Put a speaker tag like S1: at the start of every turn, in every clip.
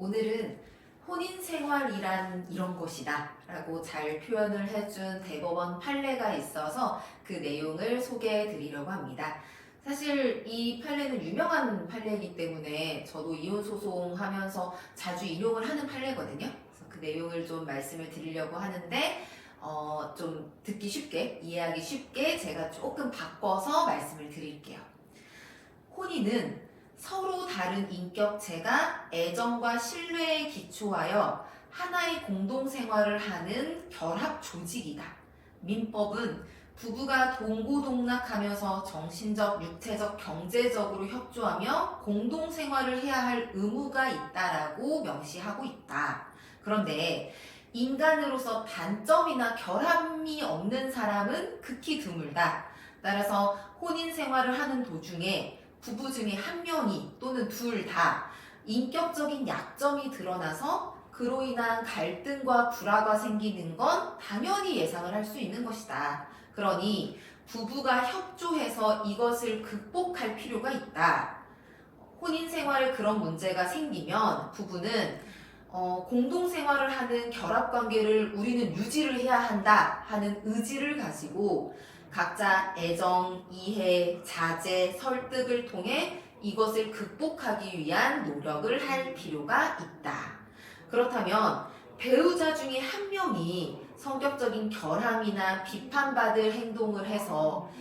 S1: 오늘은 혼인생활이란 이런 것이다 라고 잘 표현을 해준 대법원 판례가 있어서 그 내용을 소개해 드리려고 합니다. 사실 이 판례는 유명한 판례이기 때문에 저도 이혼소송 하면서 자주 인용을 하는 판례거든요. 그래서 그 내용을 좀 말씀을 드리려고 하는데 좀 듣기 쉽게, 이해하기 쉽게 제가 조금 바꿔서 말씀을 드릴게요. 혼인은 서로 다른 인격체가 애정과 신뢰에 기초하여 하나의 공동생활을 하는 결합 조직이다. 민법은 부부가 동고동락하면서 정신적, 육체적, 경제적으로 협조하며 공동생활을 해야 할 의무가 있다라고 명시하고 있다. 그런데 인간으로서 단점이나 결함이 없는 사람은 극히 드물다. 따라서 혼인 생활을 하는 도중에 부부 중에 한 명이 또는 둘 다 인격적인 약점이 드러나서 그로 인한 갈등과 불화가 생기는 건 당연히 예상을 할 수 있는 것이다. 그러니 부부가 협조해서 이것을 극복할 필요가 있다. 혼인 생활에 그런 문제가 생기면 부부는 공동생활을 하는 결합관계를 우리는 유지를 해야 한다 하는 의지를 가지고 각자 애정, 이해, 자제, 설득을 통해 이것을 극복하기 위한 노력을 할 필요가 있다. 그렇다면 배우자 중에 한 명이 성격적인 결함이나 비판받을 행동을 해서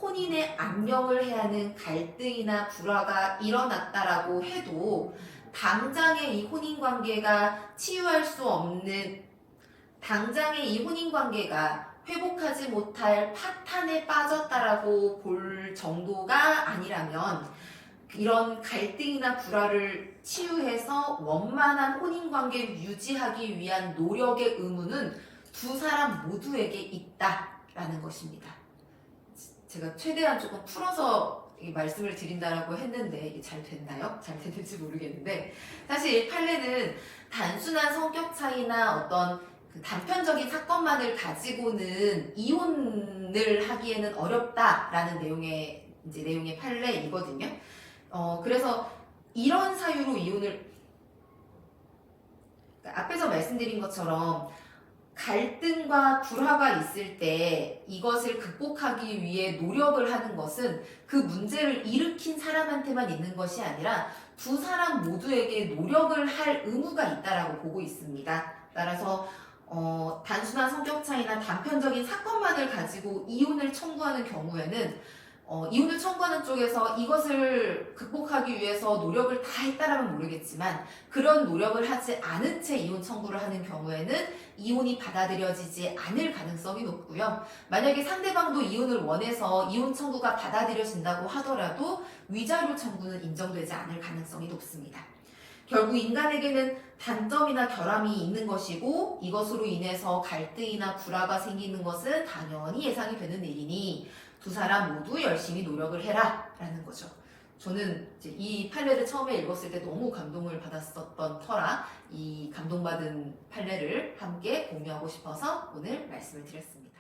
S1: 혼인의 안녕을 해야 하는 갈등이나 불화가 일어났다라고 해도 당장의 이 혼인관계가 치유할 수 없는, 당장의 이 혼인관계가 회복하지 못할 파탄에 빠졌다라고 볼 정도가 아니라면 이런 갈등이나 불화를 치유해서 원만한 혼인관계를 유지하기 위한 노력의 의무는 두 사람 모두에게 있다라는 것입니다. 제가 최대한 조금 풀어서 말씀을 드린다라고 했는데 이게 잘 됐나요? 잘 됐는지 모르겠는데 사실 판례는 단순한 성격 차이나 어떤 단편적인 사건만을 가지고는 이혼을 하기에는 어렵다라는 내용의 판례이거든요. 그래서 이런 사유로 이혼을, 앞에서 말씀드린 것처럼 갈등과 불화가 있을 때 이것을 극복하기 위해 노력을 하는 것은 그 문제를 일으킨 사람한테만 있는 것이 아니라 두 사람 모두에게 노력을 할 의무가 있다라고 보고 있습니다. 따라서 단순한 성격 차이나 단편적인 사건만을 가지고 이혼을 청구하는 경우에는 이혼을 청구하는 쪽에서 이것을 극복하기 위해서 노력을 다 했다라면 모르겠지만 그런 노력을 하지 않은 채 이혼 청구를 하는 경우에는 이혼이 받아들여지지 않을 가능성이 높고요. 만약에 상대방도 이혼을 원해서 이혼 청구가 받아들여진다고 하더라도 위자료 청구는 인정되지 않을 가능성이 높습니다. 결국 인간에게는 단점이나 결함이 있는 것이고 이것으로 인해서 갈등이나 불화가 생기는 것은 당연히 예상이 되는 일이니 두 사람 모두 열심히 노력을 해라 라는 거죠. 저는 이제 이 판례를 처음에 읽었을 때 너무 감동을 받았었던 터라 이 감동받은 판례를 함께 공유하고 싶어서 오늘 말씀을 드렸습니다.